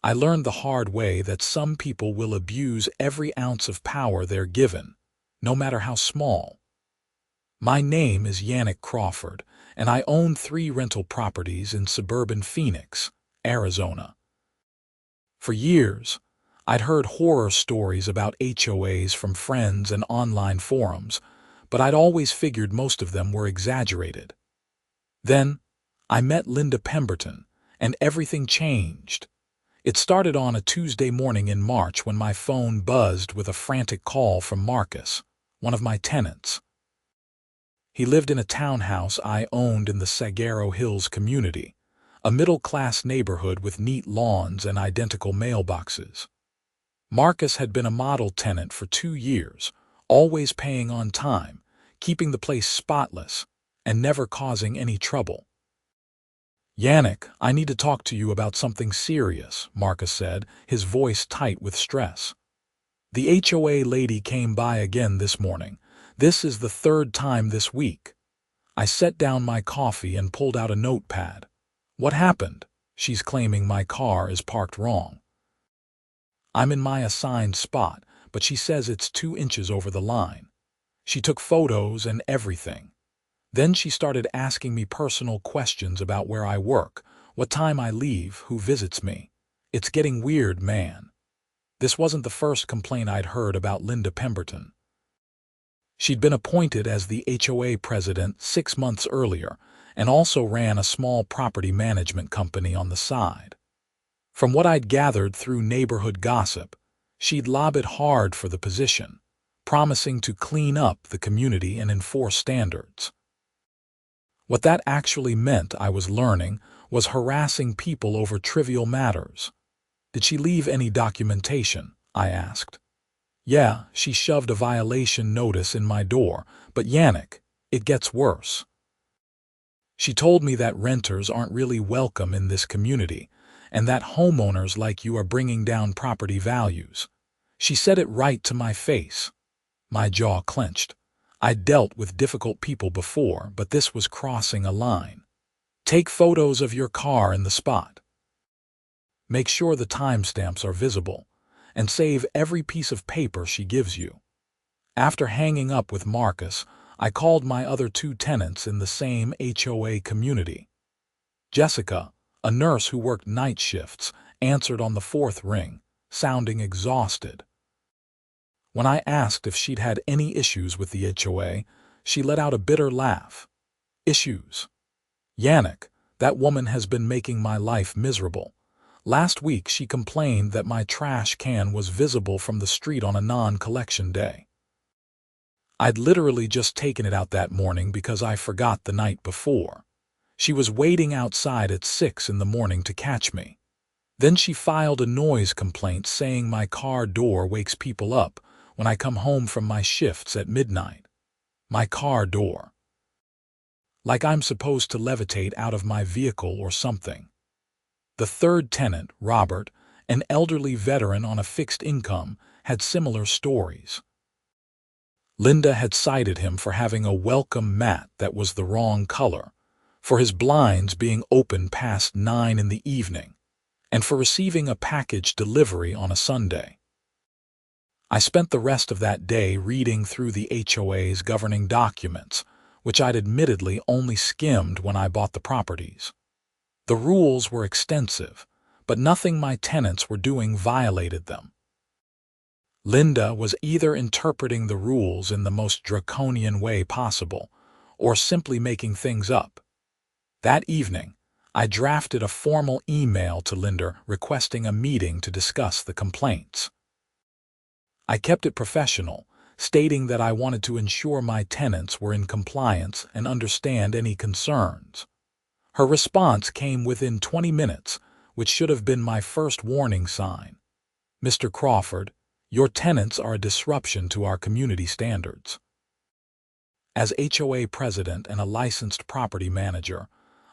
I learned the hard way that some people will abuse every ounce of power they're given, no matter how small. My name is Yannick Crawford, and I own 3 rental properties in suburban Phoenix, Arizona. For years, I'd heard horror stories about HOAs from friends and online forums, but I'd always figured most of them were exaggerated. Then, I met Linda Pemberton, and everything changed. It started on a Tuesday morning in March when my phone buzzed with a frantic call from Marcus, one of my tenants. He lived in a townhouse I owned in the Saguaro Hills community, a middle-class neighborhood with neat lawns and identical mailboxes. Marcus had been a model tenant for 2 years, always paying on time, keeping the place spotless, and never causing any trouble. "Yannick, I need to talk to you about something serious," Marcus said, his voice tight with stress. "The HOA lady came by again this morning. This is the 3rd time this week." I set down my coffee and pulled out a notepad. "What happened?" "She's claiming my car is parked wrong. I'm in my assigned spot, but she says it's 2 inches over the line. She took photos and everything. Then she started asking me personal questions about where I work, what time I leave, who visits me. It's getting weird, man." This wasn't the first complaint I'd heard about Linda Pemberton. She'd been appointed as the HOA president 6 months earlier and also ran a small property management company on the side. From what I'd gathered through neighborhood gossip, she'd lobbied hard for the position, promising to clean up the community and enforce standards. What that actually meant, I was learning, was harassing people over trivial matters. "Did she leave any documentation?" I asked. "Yeah, she shoved a violation notice in my door, but Yannick, it gets worse. She told me that renters aren't really welcome in this community, and that homeowners like you are bringing down property values. She said it right to my face." My jaw clenched. I'd dealt with difficult people before, but this was crossing a line. "Take photos of your car in the spot. Make sure the timestamps are visible, and save every piece of paper she gives you." After hanging up with Marcus, I called my other 2 tenants in the same HOA community. Jessica, a nurse who worked night shifts, answered on the 4th ring, sounding exhausted. When I asked if she'd had any issues with the HOA, she let out a bitter laugh. "Issues? Yannick, that woman has been making my life miserable. Last week she complained that my trash can was visible from the street on a non-collection day. I'd literally just taken it out that morning because I forgot the night before. She was waiting outside at 6 in the morning to catch me. Then she filed a noise complaint saying my car door wakes people up when I come home from my shifts at midnight. My car door. Like I'm supposed to levitate out of my vehicle or something." The 3rd tenant, Robert, an elderly veteran on a fixed income, had similar stories. Linda had cited him for having a welcome mat that was the wrong color, for his blinds being open past 9 in the evening, and for receiving a package delivery on a Sunday. I spent the rest of that day reading through the HOA's governing documents, which I'd admittedly only skimmed when I bought the properties. The rules were extensive, but nothing my tenants were doing violated them. Linda was either interpreting the rules in the most draconian way possible, or simply making things up. That evening, I drafted a formal email to Linda requesting a meeting to discuss the complaints. I kept it professional, stating that I wanted to ensure my tenants were in compliance and understand any concerns. Her response came within 20 minutes, which should have been my first warning sign. "Mr. Crawford, your tenants are a disruption to our community standards." As HOA president and a licensed property manager,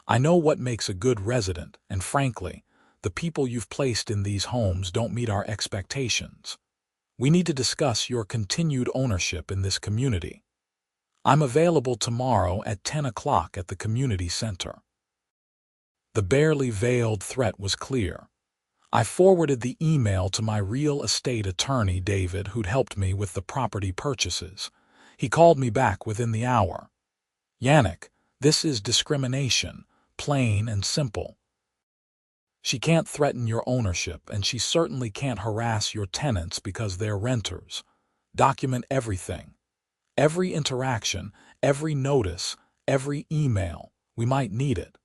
I know what makes a good resident, and frankly, the people you've placed in these homes don't meet our expectations. We need to discuss your continued ownership in this community. I'm available tomorrow at 10 o'clock at the community center. The barely veiled threat was clear. I forwarded the email to my real estate attorney, David, who'd helped me with the property purchases. He called me back within the hour. Yannick, this is discrimination, plain and simple. She can't threaten your ownership, and she certainly can't harass your tenants because they're renters. Document everything. Every interaction, every notice, every email. We might need it.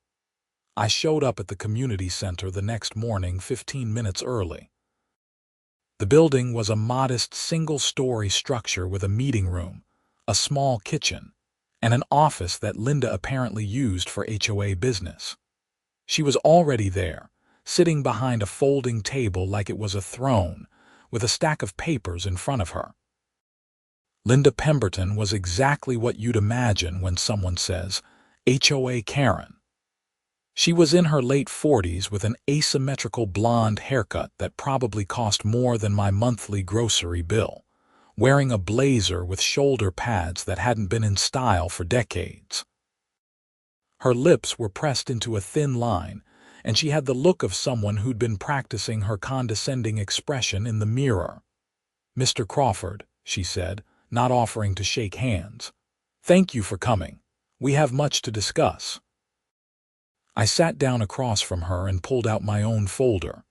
I showed up at the community center the next morning 15 minutes early. The building was a modest single-story structure with a meeting room, a small kitchen, and an office that Linda apparently used for HOA business. She was already there, sitting behind a folding table like it was a throne, with a stack of papers in front of her. Linda Pemberton was exactly what you'd imagine when someone says, HOA Karen. She was in her late 40s with an asymmetrical blonde haircut that probably cost more than my monthly grocery bill, wearing a blazer with shoulder pads that hadn't been in style for decades. Her lips were pressed into a thin line, and she had the look of someone who'd been practicing her condescending expression in the mirror. "Mr. Crawford," she said, not offering to shake hands. "Thank you for coming. We have much to discuss." I sat down across from her and pulled out my own folder.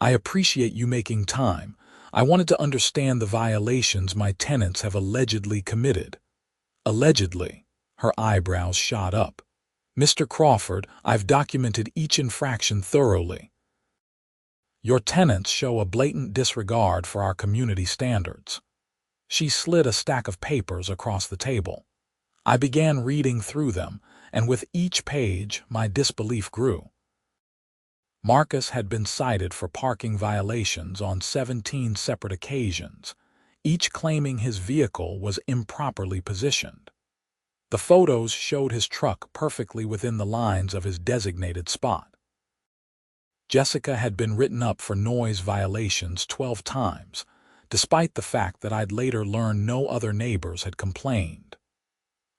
"I appreciate you making time. I wanted to understand the violations my tenants have allegedly committed." Allegedly. Her eyebrows shot up. "Mr. Crawford, I've documented each infraction thoroughly. Your tenants show a blatant disregard for our community standards." She slid a stack of papers across the table. I began reading through them, and with each page, my disbelief grew. Marcus had been cited for parking violations on 17 separate occasions, each claiming his vehicle was improperly positioned. The photos showed his truck perfectly within the lines of his designated spot. Jessica had been written up for noise violations 12 times, despite the fact that I'd later learned no other neighbors had complained.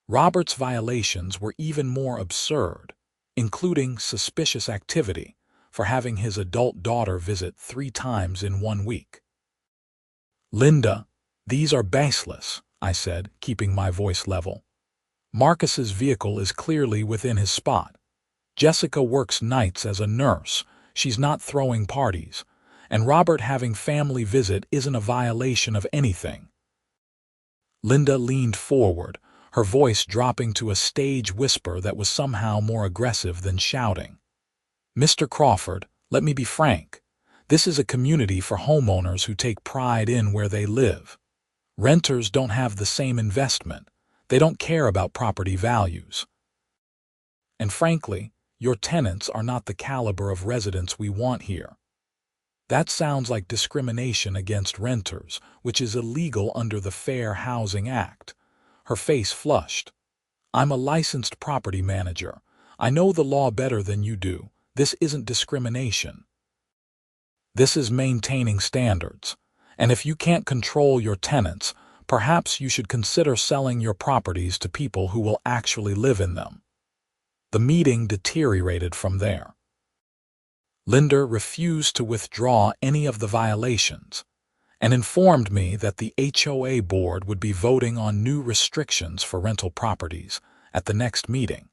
Robert's violations were even more absurd, including suspicious activity for having his adult daughter visit 3 times in 1 week. "Linda, these are baseless," I said, keeping my voice level. "Marcus's vehicle is clearly within his spot. Jessica works nights as a nurse. She's not throwing parties. And Robert having family visit isn't a violation of anything." Linda leaned forward, her voice dropping to a stage whisper that was somehow more aggressive than shouting. "Mr. Crawford, let me be frank. This is a community for homeowners who take pride in where they live. Renters don't have the same investment. They don't care about property values. And frankly, your tenants are not the caliber of residents we want here. That sounds like discrimination against renters, which is illegal under the Fair Housing Act." Her face flushed. "I'm a licensed property manager. I know the law better than you do. This isn't discrimination. This is maintaining standards. And if you can't control your tenants, perhaps you should consider selling your properties to people who will actually live in them." The meeting deteriorated from there. Linda refused to withdraw any of the violations and informed me that the HOA board would be voting on new restrictions for rental properties at the next meeting,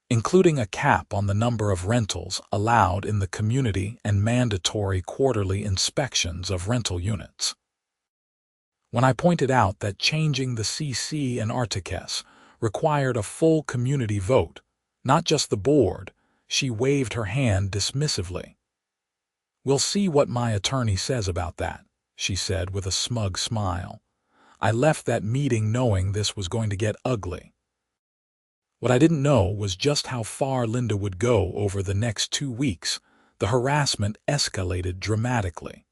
including a cap on the number of rentals allowed in the community and mandatory quarterly inspections of rental units. When I pointed out that changing the CC and Articus required a full community vote, not just the board, she waved her hand dismissively. "We'll see what my attorney says about that," she said with a smug smile. I left that meeting knowing this was going to get ugly. What I didn't know was just how far Linda would go over the next 2 weeks. The harassment escalated dramatically.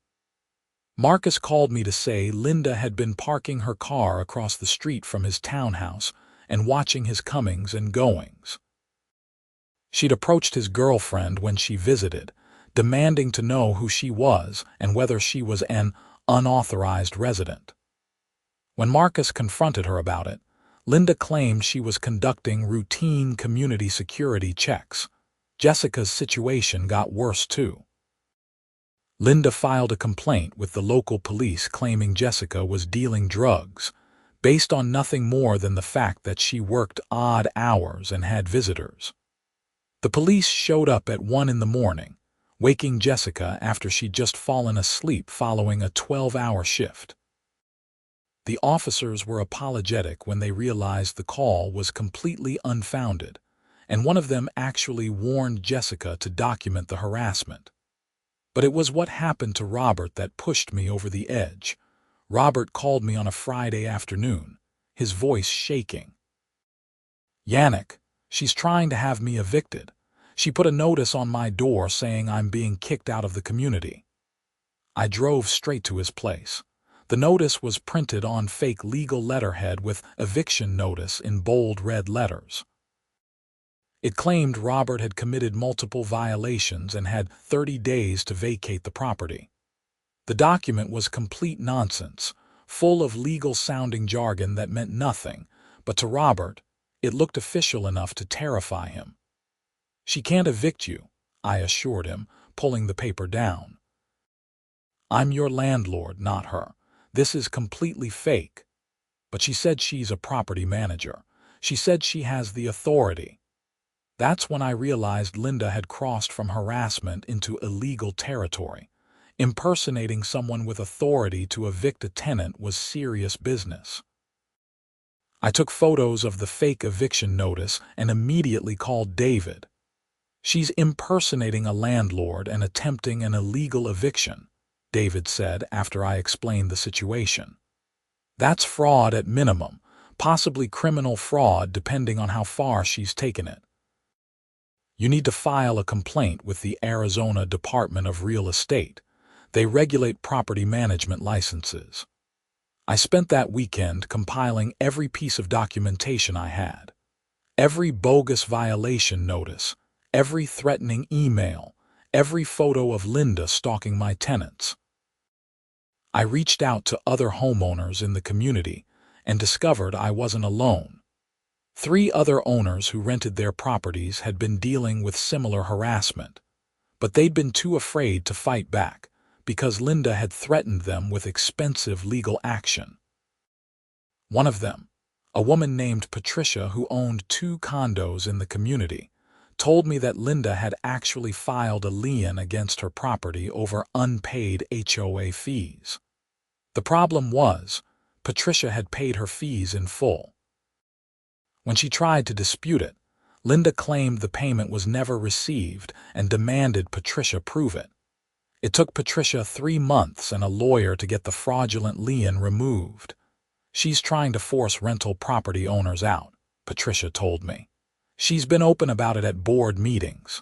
Marcus called me to say Linda had been parking her car across the street from his townhouse and watching his comings and goings. She'd approached his girlfriend when she visited, demanding to know who she was and whether she was an unauthorized resident. When Marcus confronted her about it, Linda claimed she was conducting routine community security checks. Jessica's situation got worse too. Linda filed a complaint with the local police claiming Jessica was dealing drugs, based on nothing more than the fact that she worked odd hours and had visitors. The police showed up at 1 in the morning, waking Jessica after she'd just fallen asleep following a 12-hour shift. The officers were apologetic when they realized the call was completely unfounded, and one of them actually warned Jessica to document the harassment. But it was what happened to Robert that pushed me over the edge. Robert called me on a Friday afternoon, his voice shaking. "Yannick, she's trying to have me evicted. She put a notice on my door saying I'm being kicked out of the community." I drove straight to his place. The notice was printed on fake legal letterhead with eviction notice in bold red letters. It claimed Robert had committed multiple violations and had 30 days to vacate the property. The document was complete nonsense, full of legal-sounding jargon that meant nothing, but to Robert, it looked official enough to terrify him. "She can't evict you," I assured him, pulling the paper down. "I'm your landlord, not her. This is completely fake." "But she said she's a property manager. She said she has the authority." That's when I realized Linda had crossed from harassment into illegal territory. Impersonating someone with authority to evict a tenant was serious business. I took photos of the fake eviction notice and immediately called David. "She's impersonating a landlord and attempting an illegal eviction," David said after I explained the situation. "That's fraud at minimum, possibly criminal fraud depending on how far she's taken it. You need to file a complaint with the Arizona Department of Real Estate. They regulate property management licenses." I spent that weekend compiling every piece of documentation I had. Every bogus violation notice, every threatening email, every photo of Linda stalking my tenants. I reached out to other homeowners in the community and discovered I wasn't alone. 3 other owners who rented their properties had been dealing with similar harassment, but they'd been too afraid to fight back because Linda had threatened them with expensive legal action. One of them, a woman named Patricia who owned 2 condos in the community, told me that Linda had actually filed a lien against her property over unpaid HOA fees. The problem was, Patricia had paid her fees in full. When she tried to dispute it, Linda claimed the payment was never received and demanded Patricia prove it. It took Patricia 3 months and a lawyer to get the fraudulent lien removed. "She's trying to force rental property owners out," Patricia told me. "She's been open about it at board meetings.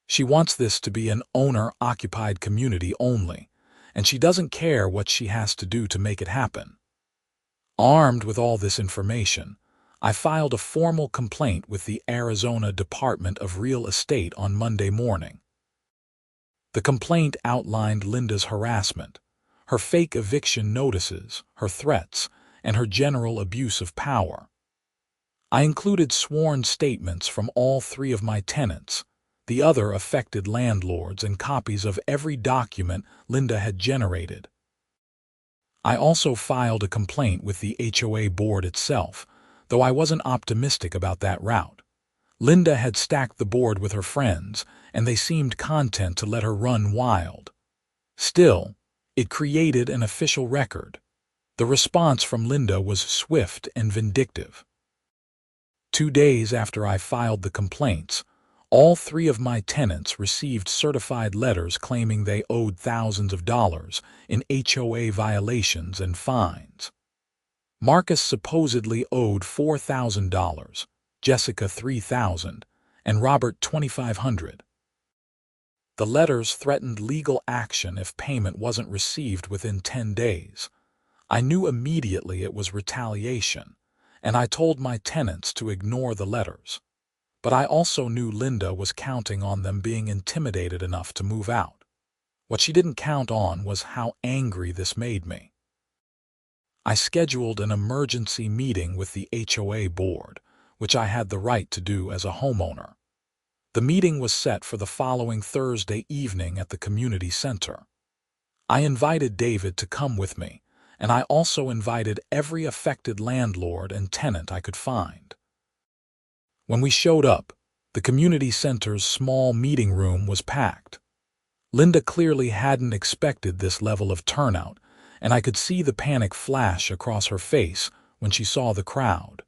She wants this to be an owner-occupied community only, and she doesn't care what she has to do to make it happen." Armed with all this information, I filed a formal complaint with the Arizona Department of Real Estate on Monday morning. The complaint outlined Linda's harassment, her fake eviction notices, her threats, and her general abuse of power. I included sworn statements from all 3 of my tenants, the other affected landlords, and copies of every document Linda had generated. I also filed a complaint with the HOA board itself, though I wasn't optimistic about that route. Linda had stacked the board with her friends, and they seemed content to let her run wild. Still, it created an official record. The response from Linda was swift and vindictive. 2 days after I filed the complaints, all 3 of my tenants received certified letters claiming they owed thousands of dollars in HOA violations and fines. Marcus supposedly owed $4,000, Jessica $3,000, and Robert $2,500. The letters threatened legal action if payment wasn't received within 10 days. I knew immediately it was retaliation, and I told my tenants to ignore the letters. But I also knew Linda was counting on them being intimidated enough to move out. What she didn't count on was how angry this made me. I scheduled an emergency meeting with the HOA board, which I had the right to do as a homeowner. The meeting was set for the following Thursday evening at the community center. I invited David to come with me, and I also invited every affected landlord and tenant I could find. When we showed up, the community center's small meeting room was packed. Linda clearly hadn't expected this level of turnout, and I could see the panic flash across her face when she saw the crowd.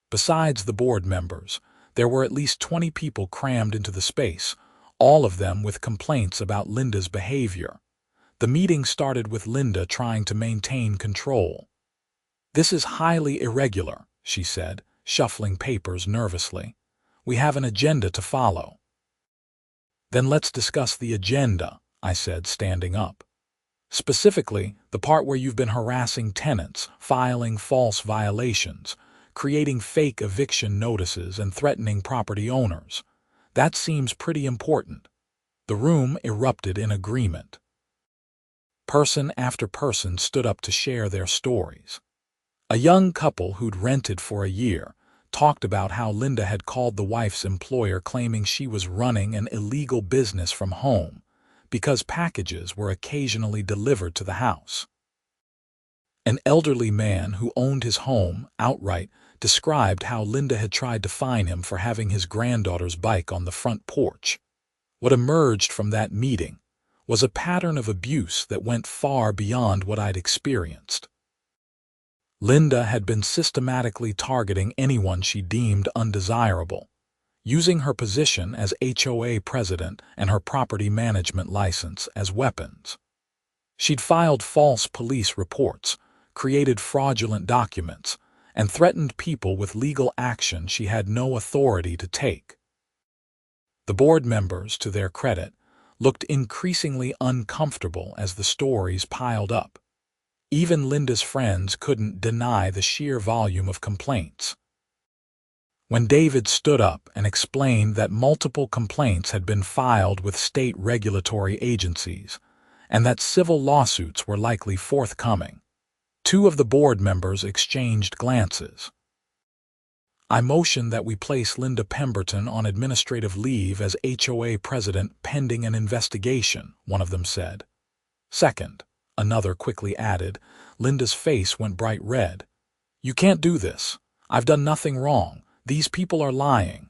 Besides the board members, there were at least 20 people crammed into the space, all of them with complaints about Linda's behavior. The meeting started with Linda trying to maintain control. "This is highly irregular," she said, shuffling papers nervously. "We have an agenda to follow." "Then let's discuss the agenda," I said, standing up. "Specifically, the part where you've been harassing tenants, filing false violations, creating fake eviction notices, and threatening property owners. That seems pretty important." The room erupted in agreement. Person after person stood up to share their stories. A young couple who'd rented for a year talked about how Linda had called the wife's employer claiming she was running an illegal business from home because packages were occasionally delivered to the house. An elderly man who owned his home outright described how Linda had tried to fine him for having his granddaughter's bike on the front porch. What emerged from that meeting was a pattern of abuse that went far beyond what I'd experienced. Linda had been systematically targeting anyone she deemed undesirable, using her position as HOA president and her property management license as weapons. She'd filed false police reports, created fraudulent documents, and threatened people with legal action she had no authority to take. The board members, to their credit, looked increasingly uncomfortable as the stories piled up. Even Linda's friends couldn't deny the sheer volume of complaints. When David stood up and explained that multiple complaints had been filed with state regulatory agencies and that civil lawsuits were likely forthcoming, two of the board members exchanged glances. "I motion that we place Linda Pemberton on administrative leave as HOA president pending an investigation," one of them said. "Second," another quickly added. Linda's face went bright red. "You can't do this. I've done nothing wrong. These people are lying."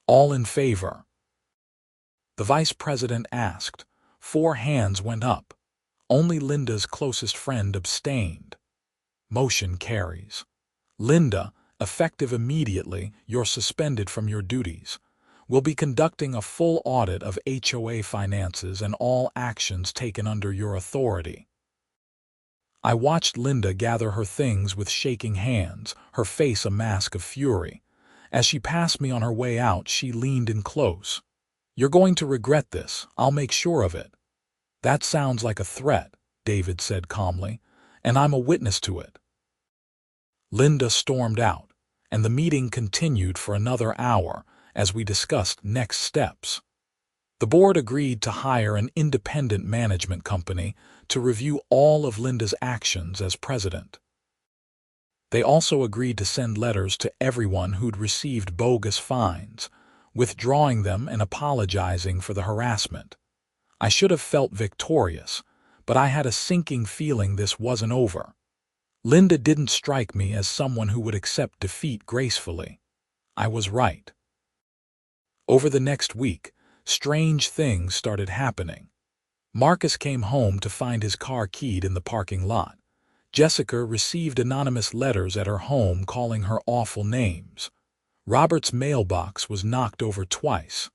"All in favor?" the vice president asked. 4 hands went up. Only Linda's closest friend abstained. Motion carries. "Linda, effective immediately, you're suspended from your duties. We'll be conducting a full audit of HOA finances and all actions taken under your authority." I watched Linda gather her things with shaking hands, her face a mask of fury. As she passed me on her way out, she leaned in close. "You're going to regret this. I'll make sure of it." "That sounds like a threat," David said calmly, "and I'm a witness to it." Linda stormed out, and the meeting continued for another hour as we discussed next steps. The board agreed to hire an independent management company to review all of Linda's actions as president. They also agreed to send letters to everyone who'd received bogus fines, withdrawing them and apologizing for the harassment. I should have felt victorious, but I had a sinking feeling this wasn't over. Linda didn't strike me as someone who would accept defeat gracefully. I was right. Over the next week, strange things started happening. Marcus came home to find his car keyed in the parking lot. Jessica received anonymous letters at her home calling her awful names. Robert's mailbox was knocked over twice.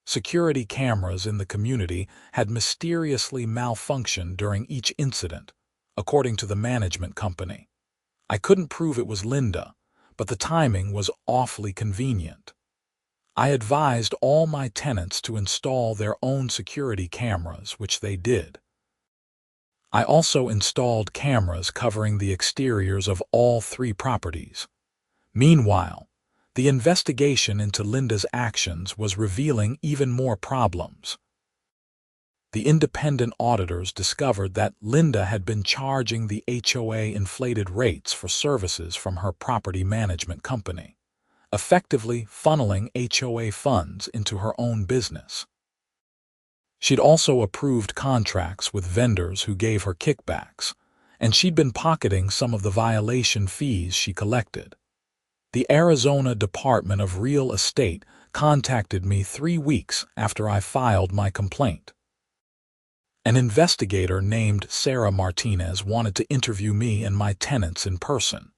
Security cameras in the community had mysteriously malfunctioned during each incident, according to the management company. I couldn't prove it was Linda, but the timing was awfully convenient. I advised all my tenants to install their own security cameras, which they did. I also installed cameras covering the exteriors of all 3 properties. Meanwhile, the investigation into Linda's actions was revealing even more problems. The independent auditors discovered that Linda had been charging the HOA inflated rates for services from her property management company. effectively funneling HOA funds into her own business. She'd also approved contracts with vendors who gave her kickbacks, and she'd been pocketing some of the violation fees she collected. The Arizona Department of Real Estate contacted me 3 weeks after I filed my complaint. An investigator named Sarah Martinez wanted to interview me and my tenants in person.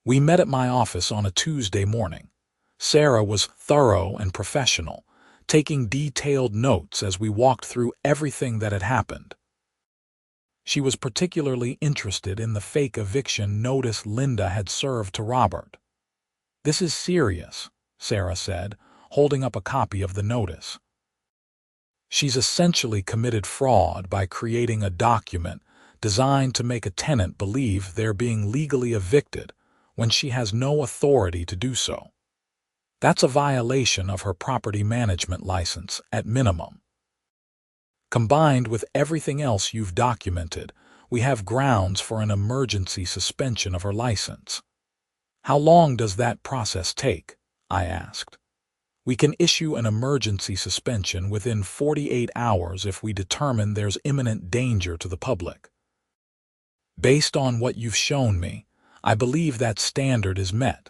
We met at my office on a Tuesday morning. Sarah was thorough and professional, taking detailed notes as we walked through everything that had happened. She was particularly interested in the fake eviction notice Linda had served to Robert. "This is serious," Sarah said, holding up a copy of the notice. "She's essentially committed fraud by creating a document designed to make a tenant believe they're being legally evicted when she has no authority to do so. That's a violation of her property management license at minimum. Combined with everything else you've documented, we have grounds for an emergency suspension of her license." "How long does that process take?" I asked. "We can issue an emergency suspension within 48 hours if we determine there's imminent danger to the public. Based on what you've shown me, I believe that standard is met.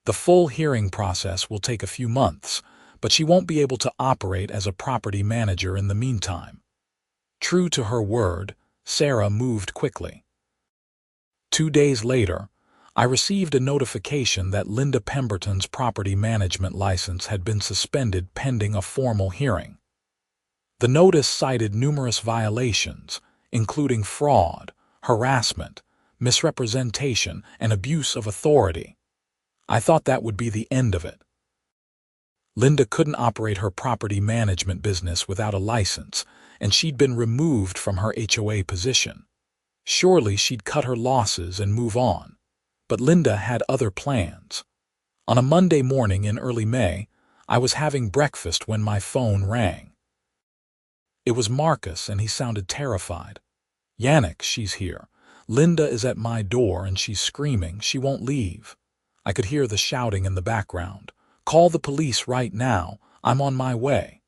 The full hearing process will take a few months, but she won't be able to operate as a property manager in the meantime." True to her word, Sarah moved quickly. 2 days later, I received a notification that Linda Pemberton's property management license had been suspended pending a formal hearing. The notice cited numerous violations, including fraud, harassment, misrepresentation, and abuse of authority. I thought that would be the end of it. Linda couldn't operate her property management business without a license, and she'd been removed from her HOA position. Surely she'd cut her losses and move on. But Linda had other plans. On a Monday morning in early May, I was having breakfast when my phone rang. It was Marcus, and he sounded terrified. "Yannick, she's here. Linda is at my door and she's screaming. She won't leave." I could hear the shouting in the background. "Call the police right now. I'm on my way."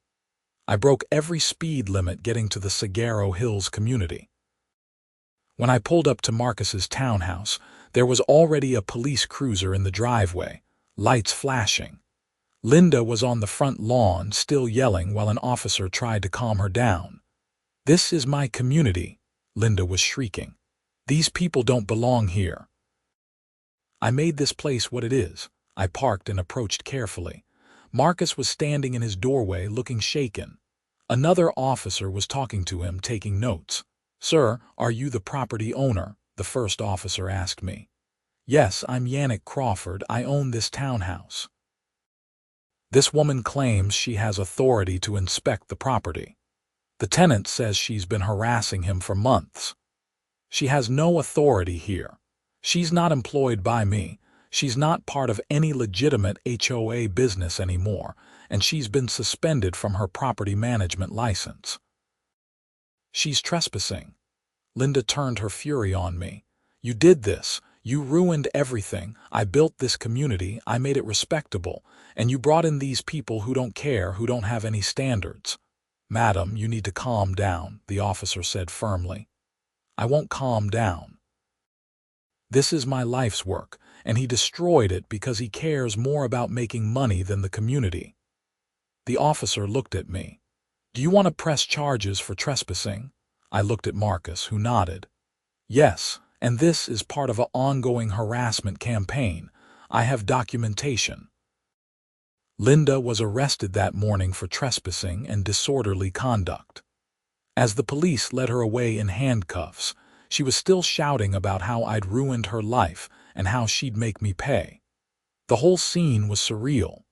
I broke every speed limit getting to the Saguaro Hills community. When I pulled up to Marcus's townhouse, there was already a police cruiser in the driveway, lights flashing. Linda was on the front lawn, still yelling while an officer tried to calm her down. "This is my community," Linda was shrieking. "These people don't belong here." I made this place what it is. I parked and approached carefully. Marcus was standing in his doorway looking shaken. Another officer was talking to him, taking notes. "Sir, are you the property owner?" the first officer asked me. "Yes, I'm Yannick Crawford. I own this townhouse." "This woman claims she has authority to inspect the property. The tenant says she's been harassing him for months. She has no authority here. She's not employed by me. She's not part of any legitimate HOA business anymore, and she's been suspended from her property management license. She's trespassing." Linda turned her fury on me. "You did this. You ruined everything. I built this community. I made it respectable. And you brought in these people who don't care, who don't have any standards." "Madam, you need to calm down," the officer said firmly. "I won't calm down. This is my life's work, and he destroyed it because he cares more about making money than the community." The officer looked at me. "Do you want to press charges for trespassing?" I looked at Marcus, who nodded. "Yes, and this is part of an ongoing harassment campaign. I have documentation." Linda was arrested that morning for trespassing and disorderly conduct. As the police led her away in handcuffs, she was still shouting about how I'd ruined her life and how she'd make me pay. The whole scene was surreal.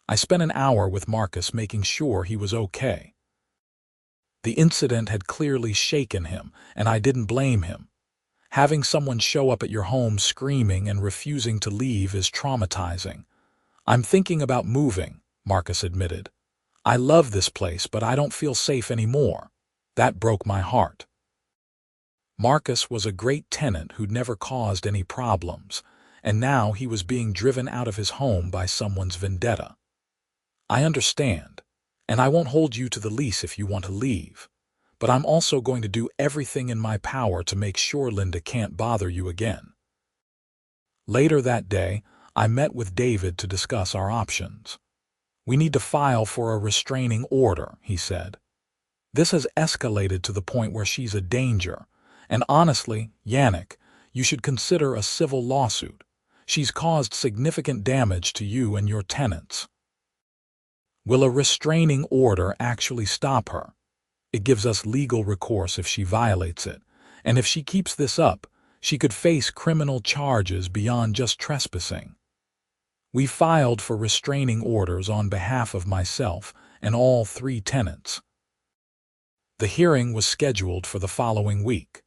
I spent an hour with Marcus making sure he was okay. The incident had clearly shaken him, and I didn't blame him. Having someone show up at your home screaming and refusing to leave is traumatizing. "I'm thinking about moving," Marcus admitted. "I love this place, but I don't feel safe anymore." That broke my heart. Marcus was a great tenant who'd never caused any problems, and now he was being driven out of his home by someone's vendetta. I understand, and I won't hold you to the lease if you want to leave, but I'm also going to do everything in my power to make sure Linda can't bother you again. Later that day, I met with David to discuss our options. We need to file for a restraining order, he said. This has escalated to the point where she's a danger, and honestly, Yannick, you should consider a civil lawsuit. She's caused significant damage to you and your tenants. Will a restraining order actually stop her? It gives us legal recourse if she violates it, and if she keeps this up, she could face criminal charges beyond just trespassing. We filed for restraining orders on behalf of myself and all 3 tenants. The hearing was scheduled for the following week.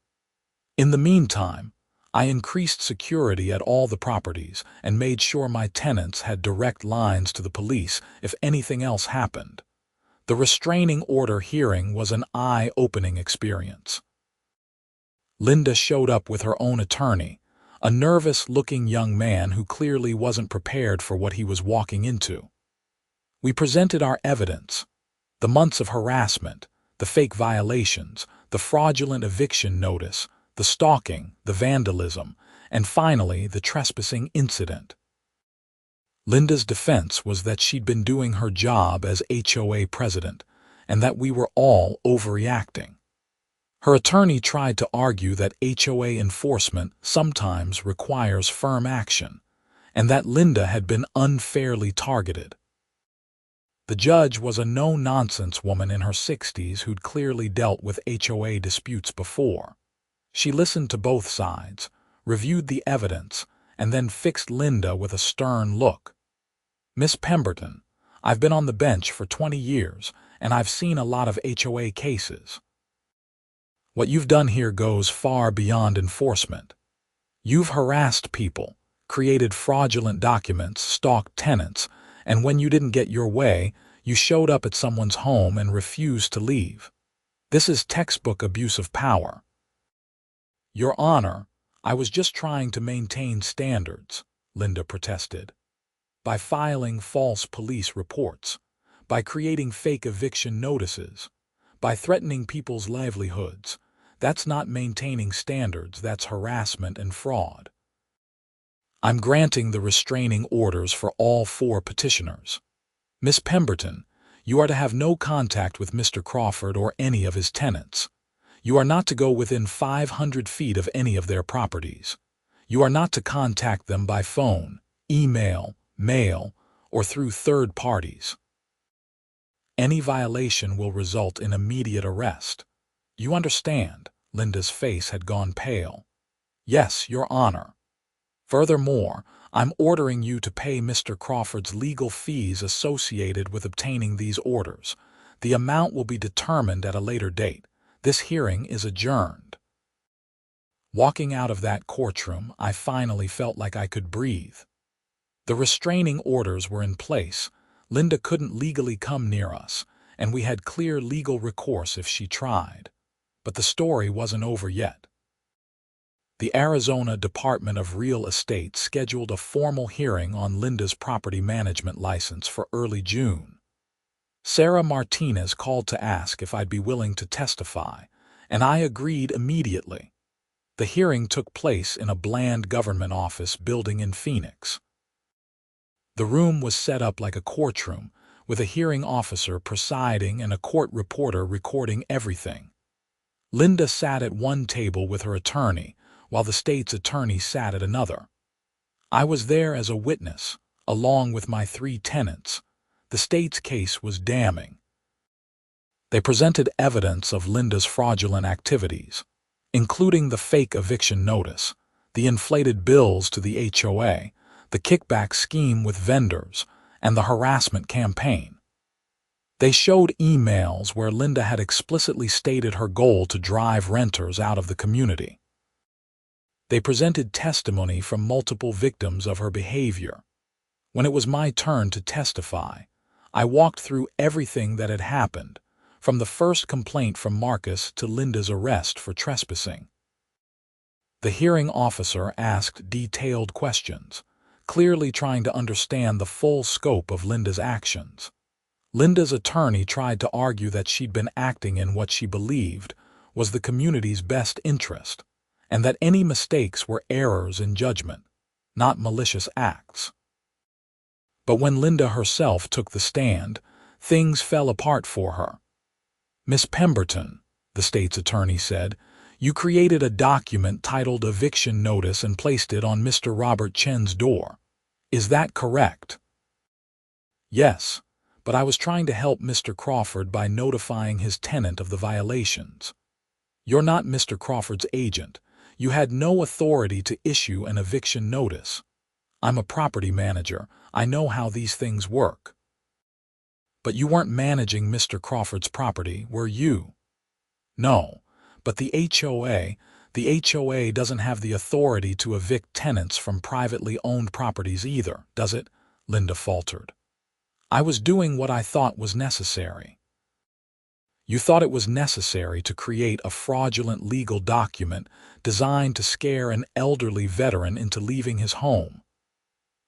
In the meantime, I increased security at all the properties and made sure my tenants had direct lines to the police if anything else happened. The restraining order hearing was an eye-opening experience. Linda showed up with her own attorney, a nervous-looking young man who clearly wasn't prepared for what he was walking into. We presented our evidence: the months of harassment, the fake violations, the fraudulent eviction notice, the stalking, the vandalism, and finally the trespassing incident. Linda's defense was that she'd been doing her job as HOA president and that we were all overreacting. Her attorney tried to argue that HOA enforcement sometimes requires firm action and that Linda had been unfairly targeted. The judge was a no-nonsense woman in her 60s who'd clearly dealt with HOA disputes before. She listened to both sides, reviewed the evidence, and then fixed Linda with a stern look. "Miss Pemberton, I've been on the bench for 20 years, and I've seen a lot of HOA cases. What you've done here goes far beyond enforcement. You've harassed people, created fraudulent documents, stalked tenants, and when you didn't get your way, you showed up at someone's home and refused to leave. This is textbook abuse of power." "Your Honor, I was just trying to maintain standards," Linda protested. "By filing false police reports, by creating fake eviction notices, by threatening people's livelihoods, that's not maintaining standards, that's harassment and fraud." "I'm granting the restraining orders for all 4 petitioners. Miss Pemberton, you are to have no contact with Mr. Crawford or any of his tenants. You are not to go within 500 feet of any of their properties. You are not to contact them by phone, email, mail, or through third parties. Any violation will result in immediate arrest. You understand?" Linda's face had gone pale. "Yes, Your Honor. Furthermore, I'm ordering you to pay Mr. Crawford's legal fees associated with obtaining these orders. The amount will be determined at a later date. This hearing is adjourned." Walking out of that courtroom, I finally felt like I could breathe. The restraining orders were in place. Linda couldn't legally come near us, and we had clear legal recourse if she tried. But the story wasn't over yet. The Arizona Department of Real Estate scheduled a formal hearing on Linda's property management license for early June. Sarah Martinez called to ask if I'd be willing to testify, and I agreed immediately. The hearing took place in a bland government office building in Phoenix. The room was set up like a courtroom, with a hearing officer presiding and a court reporter recording everything. Linda sat at one table with her attorney, while the state's attorney sat at another. I was there as a witness, along with my 3 tenants. The state's case was damning. They presented evidence of Linda's fraudulent activities, including the fake eviction notice, the inflated bills to the HOA, the kickback scheme with vendors, and the harassment campaign. They showed emails where Linda had explicitly stated her goal to drive renters out of the community. They presented testimony from multiple victims of her behavior. When it was my turn to testify, I walked through everything that had happened, from the first complaint from Marcus to Linda's arrest for trespassing. The hearing officer asked detailed questions, clearly trying to understand the full scope of Linda's actions. Linda's attorney tried to argue that she'd been acting in what she believed was the community's best interest, and that any mistakes were errors in judgment, not malicious acts. But when Linda herself took the stand, things fell apart for her. "Miss Pemberton," the state's attorney said, "you created a document titled Eviction Notice and placed it on Mr. Robert Chen's door. Is that correct?" "Yes, but I was trying to help Mr. Crawford by notifying his tenant of the violations." "You're not Mr. Crawford's agent. You had no authority to issue an eviction notice. I'm a property manager. I know how these things work." "But you weren't managing Mr. Crawford's property, were you?" "No, but the HOA doesn't have the authority to evict tenants from privately owned properties either, does it?" Linda faltered. "I was doing what I thought was necessary." "You thought it was necessary to create a fraudulent legal document designed to scare an elderly veteran into leaving his home."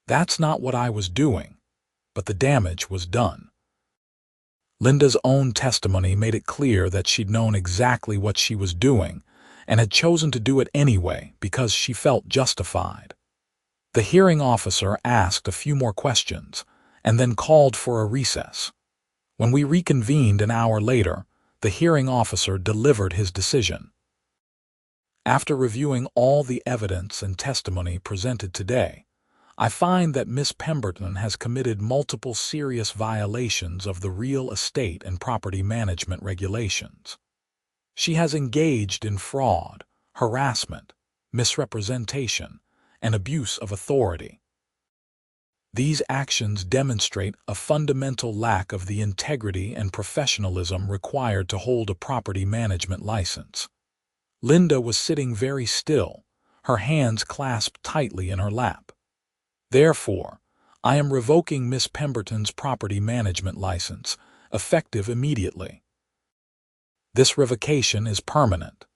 "That's not what I was doing, but the damage was done." Linda's own testimony made it clear that she'd known exactly what she was doing and had chosen to do it anyway because she felt justified. The hearing officer asked a few more questions and then called for a recess. When we reconvened an hour later, the hearing officer delivered his decision. "After reviewing all the evidence and testimony presented today, I find that Miss Pemberton has committed multiple serious violations of the real estate and property management regulations. She has engaged in fraud, harassment, misrepresentation, and abuse of authority. These actions demonstrate a fundamental lack of the integrity and professionalism required to hold a property management license." Linda was sitting very still, her hands clasped tightly in her lap. "Therefore, I am revoking Miss Pemberton's property management license, effective immediately. This revocation is permanent.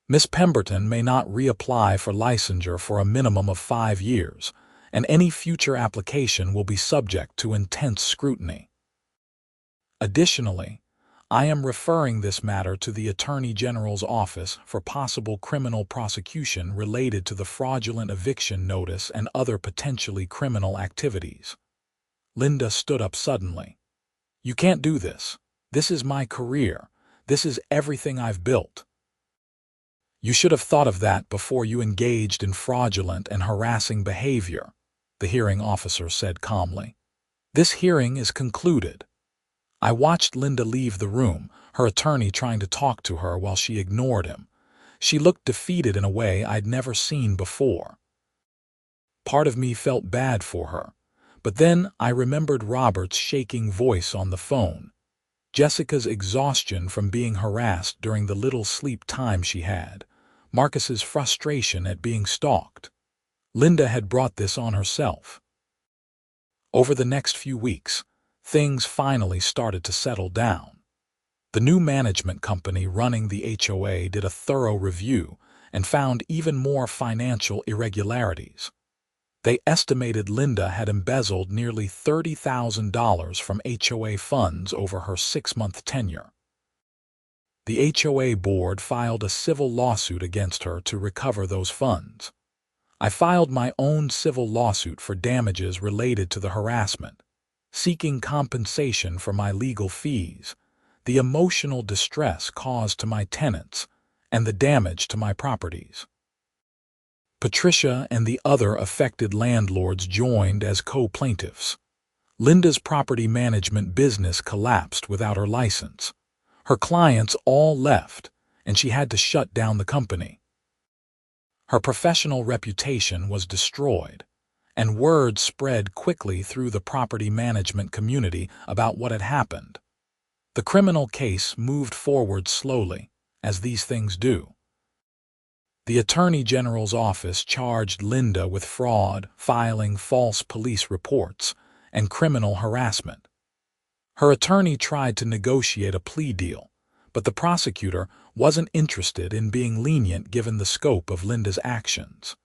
Miss Pemberton may not reapply for licensure for a minimum of 5 years, and any future application will be subject to intense scrutiny. Additionally, I am referring this matter to the Attorney General's office for possible criminal prosecution related to the fraudulent eviction notice and other potentially criminal activities." Linda stood up suddenly. "You can't do this. This is my career. This is everything I've built." "You should have thought of that before you engaged in fraudulent and harassing behavior," the hearing officer said calmly. "This hearing is concluded." I watched Linda leave the room, her attorney trying to talk to her while she ignored him. She looked defeated in a way I'd never seen before. Part of me felt bad for her, but then I remembered Robert's shaking voice on the phone, Jessica's exhaustion from being harassed during the little sleep time she had, Marcus's frustration at being stalked. Linda had brought this on herself. Over the next few weeks, things finally started to settle down. The new management company running the HOA did a thorough review and found even more financial irregularities. They estimated Linda had embezzled nearly $30,000 from HOA funds over her 6-month tenure. The HOA board filed a civil lawsuit against her to recover those funds. I filed my own civil lawsuit for damages related to the harassment, seeking compensation for my legal fees, the emotional distress caused to my tenants, and the damage to my properties. Patricia and the other affected landlords joined as co-plaintiffs. Linda's property management business collapsed without her license. Her clients all left, and she had to shut down the company. Her professional reputation was destroyed, and word spread quickly through the property management community about what had happened. The criminal case moved forward slowly, as these things do. The Attorney General's office charged Linda with fraud, filing false police reports, and criminal harassment. Her attorney tried to negotiate a plea deal, but the prosecutor wasn't interested in being lenient given the scope of Linda's actions.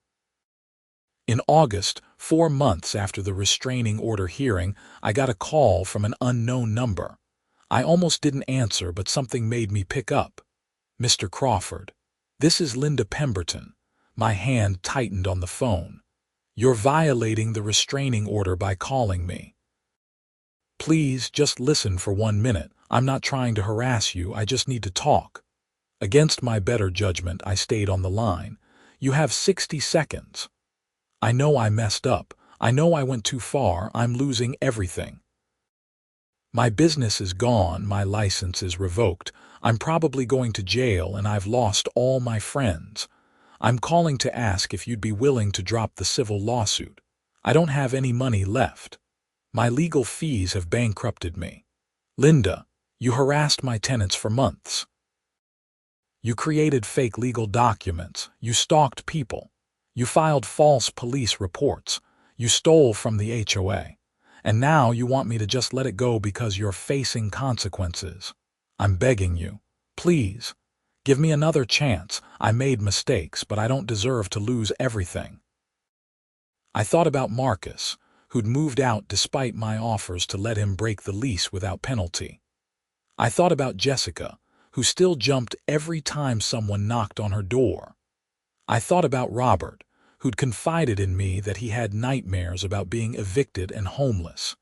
In August, 4 months after the restraining order hearing, I got a call from an unknown number. I almost didn't answer, but something made me pick up. "Mr. Crawford, this is Linda Pemberton." My hand tightened on the phone. "You're violating the restraining order by calling me." "Please, just listen for 1 minute. I'm not trying to harass you, I just need to talk." Against my better judgment, I stayed on the line. "You have 60 seconds. I know I messed up. I know I went too far. I'm losing everything. My business is gone, my license is revoked. I'm probably going to jail and I've lost all my friends. I'm calling to ask if you'd be willing to drop the civil lawsuit. I don't have any money left. My legal fees have bankrupted me. Linda, you harassed my tenants for months. You created fake legal documents. You stalked people. You filed false police reports. You stole from the HOA. And now you want me to just let it go because you're facing consequences. I'm begging you. Please. Give me another chance. I made mistakes, but I don't deserve to lose everything." I thought about Marcus, who'd moved out despite my offers to let him break the lease without penalty. I thought about Jessica, who still jumped every time someone knocked on her door. I thought about Robert, who'd confided in me that he had nightmares about being evicted and homeless.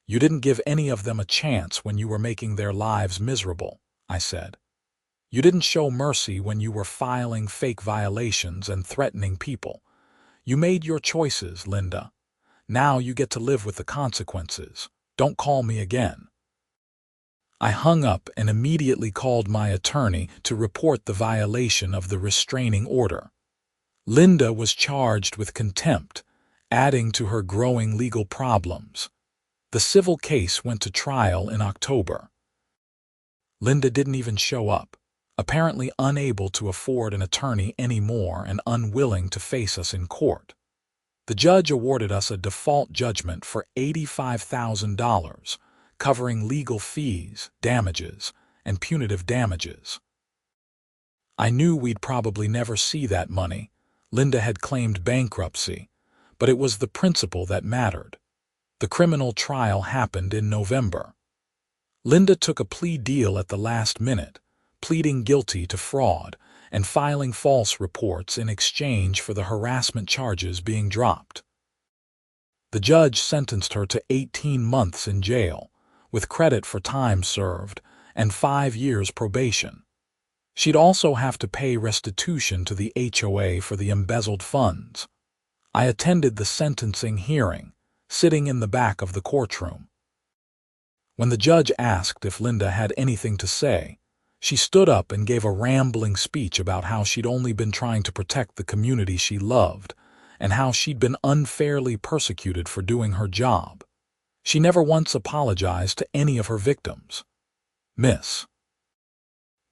"You didn't give any of them a chance when you were making their lives miserable," I said. "You didn't show mercy when you were filing fake violations and threatening people. You made your choices, Linda. Now you get to live with the consequences. Don't call me again." I hung up and immediately called my attorney to report the violation of the restraining order. Linda was charged with contempt, adding to her growing legal problems. The civil case went to trial in October. Linda didn't even show up, apparently unable to afford an attorney anymore and unwilling to face us in court. The judge awarded us a default judgment for $85,000, covering legal fees, damages, and punitive damages. I knew we'd probably never see that money. Linda had claimed bankruptcy, but it was the principle that mattered. The criminal trial happened in November. Linda took a plea deal at the last minute, pleading guilty to fraud and filing false reports in exchange for the harassment charges being dropped. The judge sentenced her to 18 months in jail, with credit for time served and 5 years probation. She'd also have to pay restitution to the HOA for the embezzled funds. I attended the sentencing hearing, sitting in the back of the courtroom. When the judge asked if Linda had anything to say, she stood up and gave a rambling speech about how she'd only been trying to protect the community she loved and how she'd been unfairly persecuted for doing her job. She never once apologized to any of her victims. "Miss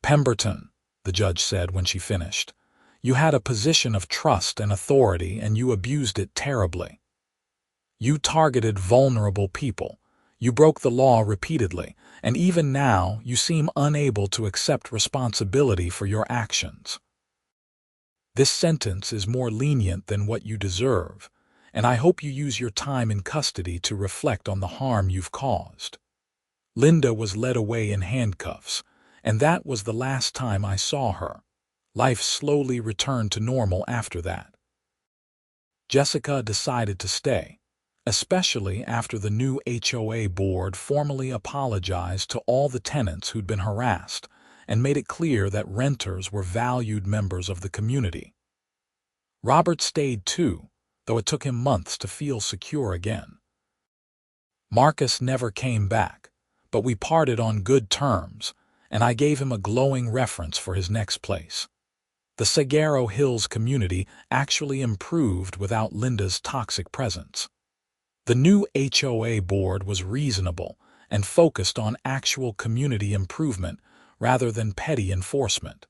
Pemberton," the judge said when she finished, "you had a position of trust and authority and you abused it terribly. You targeted vulnerable people. You broke the law repeatedly, and even now you seem unable to accept responsibility for your actions. This sentence is more lenient than what you deserve, and I hope you use your time in custody to reflect on the harm you've caused." Linda was led away in handcuffs, and that was the last time I saw her. Life slowly returned to normal after that. Jessica decided to stay, especially after the new HOA board formally apologized to all the tenants who'd been harassed and made it clear that renters were valued members of the community. Robert stayed too, though it took him months to feel secure again. Marcus never came back, but we parted on good terms, and I gave him a glowing reference for his next place. The Saguaro Hills community actually improved without Linda's toxic presence. The new HOA board was reasonable and focused on actual community improvement rather than petty enforcement.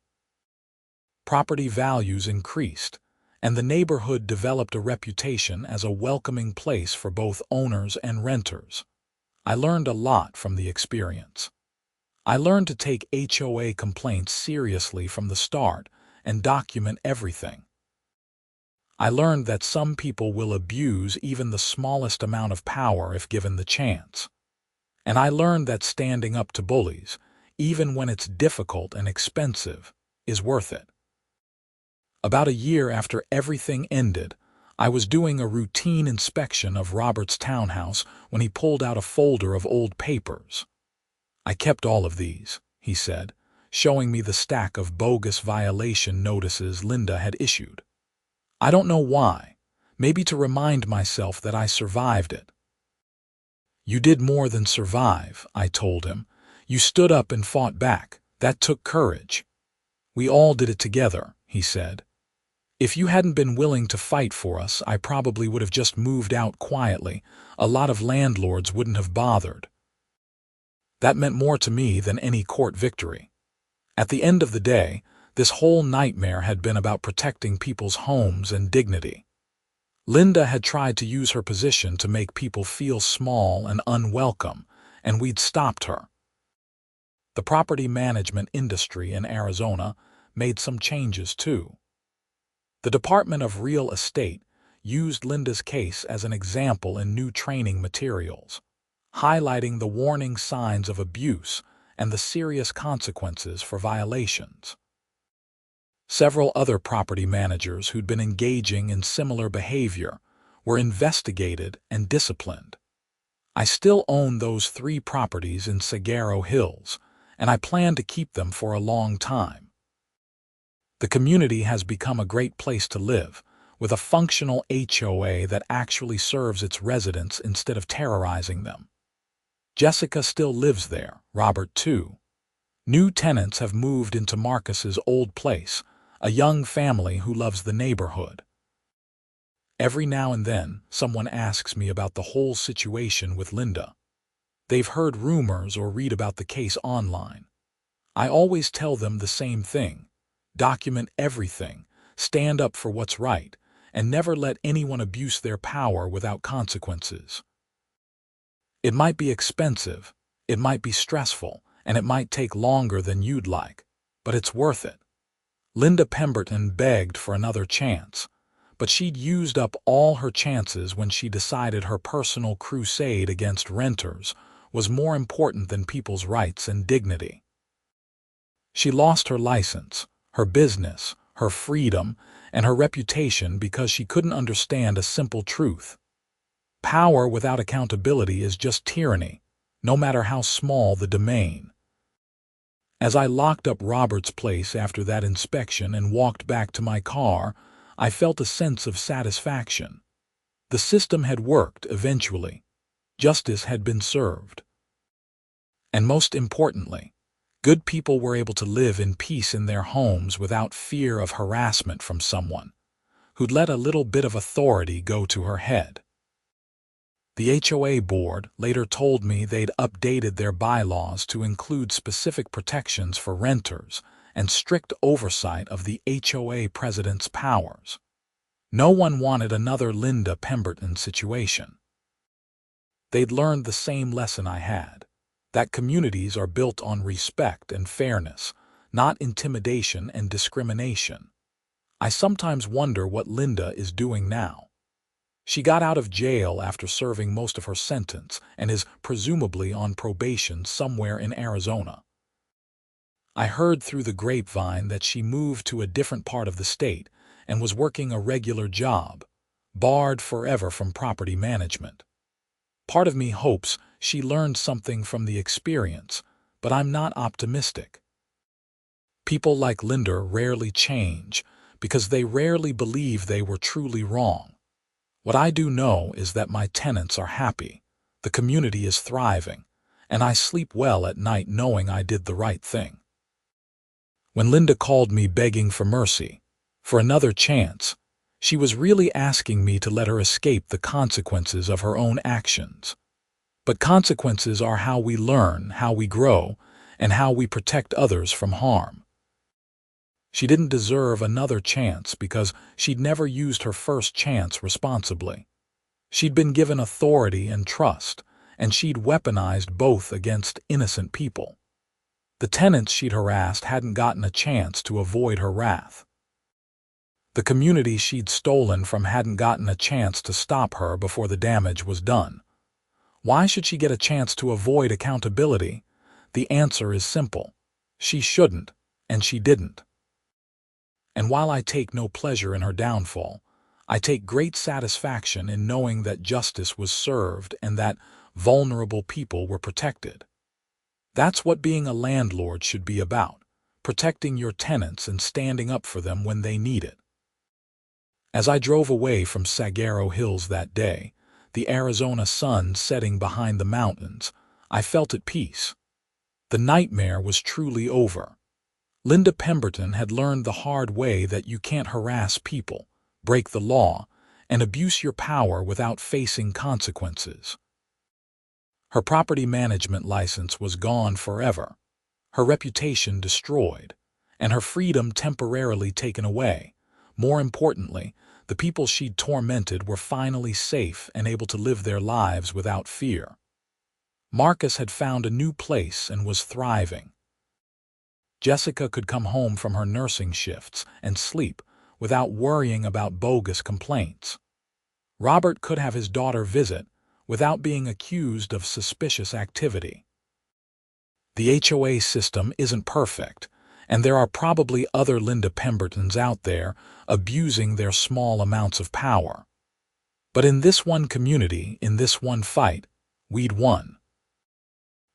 Property values increased, and the neighborhood developed a reputation as a welcoming place for both owners and renters. I learned a lot from the experience. I learned to take HOA complaints seriously from the start and document everything. I learned that some people will abuse even the smallest amount of power if given the chance. And I learned that standing up to bullies, even when it's difficult and expensive, is worth it. About a year after everything ended, I was doing a routine inspection of Robert's townhouse when he pulled out a folder of old papers. "I kept all of these," he said, showing me the stack of bogus violation notices Linda had issued. "I don't know why, maybe to remind myself that I survived it." "You did more than survive," I told him. "You stood up and fought back. That took courage." "We all did it together," he said. "If you hadn't been willing to fight for us, I probably would have just moved out quietly. A lot of landlords wouldn't have bothered." That meant more to me than any court victory. At the end of the day, this whole nightmare had been about protecting people's homes and dignity. Linda had tried to use her position to make people feel small and unwelcome, and we'd stopped her. The property management industry in Arizona made some changes too. The Department of Real Estate used Linda's case as an example in new training materials, highlighting the warning signs of abuse and the serious consequences for violations. Several other property managers who'd been engaging in similar behavior were investigated and disciplined. I still own those 3 properties in Saguaro Hills, and I plan to keep them for a long time. The community has become a great place to live, with a functional HOA that actually serves its residents instead of terrorizing them. Jessica still lives there, Robert too. New tenants have moved into Marcus's old place, a young family who loves the neighborhood. Every now and then, someone asks me about the whole situation with Linda. They've heard rumors or read about the case online. I always tell them the same thing: document everything, stand up for what's right, and never let anyone abuse their power without consequences. It might be expensive, it might be stressful, and it might take longer than you'd like, but it's worth it. Linda Pemberton begged for another chance, but she'd used up all her chances when she decided her personal crusade against renters was more important than people's rights and dignity. She lost her license, her business, her freedom, and her reputation because she couldn't understand a simple truth. Power without accountability is just tyranny, no matter how small the domain. As I locked up Robert's place after that inspection and walked back to my car, I felt a sense of satisfaction. The system had worked eventually. Justice had been served. And most importantly, good people were able to live in peace in their homes without fear of harassment from someone who'd let a little bit of authority go to her head. The HOA board later told me they'd updated their bylaws to include specific protections for renters and strict oversight of the HOA president's powers. No one wanted another Linda Pemberton situation. They'd learned the same lesson I had, that communities are built on respect and fairness, not intimidation and discrimination. I sometimes wonder what Linda is doing now. She got out of jail after serving most of her sentence and is presumably on probation somewhere in Arizona. I heard through the grapevine that she moved to a different part of the state and was working a regular job, barred forever from property management. Part of me hopes she learned something from the experience, but I'm not optimistic. People like Linda rarely change because they rarely believe they were truly wrong. What I do know is that my tenants are happy, the community is thriving, and I sleep well at night knowing I did the right thing. When Linda called me begging for mercy, for another chance, she was really asking me to let her escape the consequences of her own actions. But consequences are how we learn, how we grow, and how we protect others from harm. She didn't deserve another chance because she'd never used her first chance responsibly. She'd been given authority and trust, and she'd weaponized both against innocent people. The tenants she'd harassed hadn't gotten a chance to avoid her wrath. The community she'd stolen from hadn't gotten a chance to stop her before the damage was done. Why should she get a chance to avoid accountability? The answer is simple. She shouldn't, and she didn't. And while I take no pleasure in her downfall, I take great satisfaction in knowing that justice was served and that vulnerable people were protected. That's what being a landlord should be about, protecting your tenants and standing up for them when they need it. As I drove away from Saguaro Hills that day, the Arizona sun setting behind the mountains, I felt at peace. The nightmare was truly over. Linda Pemberton had learned the hard way that you can't harass people, break the law, and abuse your power without facing consequences. Her property management license was gone forever, her reputation destroyed, and her freedom temporarily taken away. More importantly, the people she'd tormented were finally safe and able to live their lives without fear. Marcus had found a new place and was thriving. Jessica could come home from her nursing shifts and sleep without worrying about bogus complaints. Robert could have his daughter visit without being accused of suspicious activity. The HOA system isn't perfect, and there are probably other Linda Pembertons out there abusing their small amounts of power. But in this one community, in this one fight, we'd won.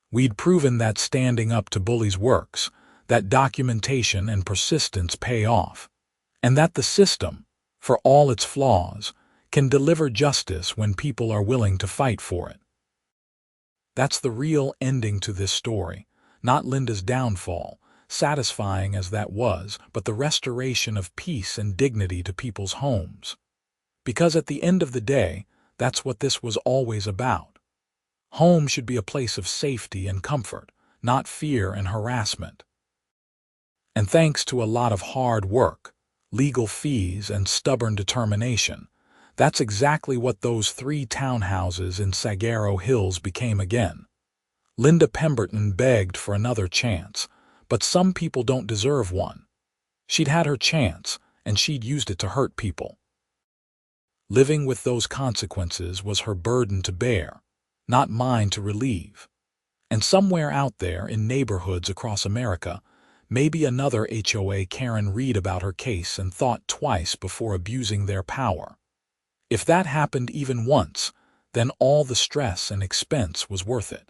We'd proven that standing up to bullies works, that documentation and persistence pay off, and that the system, for all its flaws, can deliver justice when people are willing to fight for it. That's the real ending to this story, not Linda's downfall, satisfying as that was, but the restoration of peace and dignity to people's homes. Because at the end of the day, that's what this was always about. Home should be a place of safety and comfort, not fear and harassment. And thanks to a lot of hard work, legal fees, and stubborn determination, that's exactly what those 3 townhouses in Saguaro Hills became again. Linda Pemberton begged for another chance, but some people don't deserve one. She'd had her chance, and she'd used it to hurt people. Living with those consequences was her burden to bear, not mine to relieve. And somewhere out there in neighborhoods across America, maybe another HOA Karen read about her case and thought twice before abusing their power. If that happened even once, then all the stress and expense was worth it.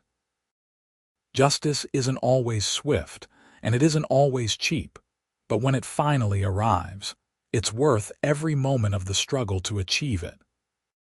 Justice isn't always swift, and it isn't always cheap, but when it finally arrives, it's worth every moment of the struggle to achieve it.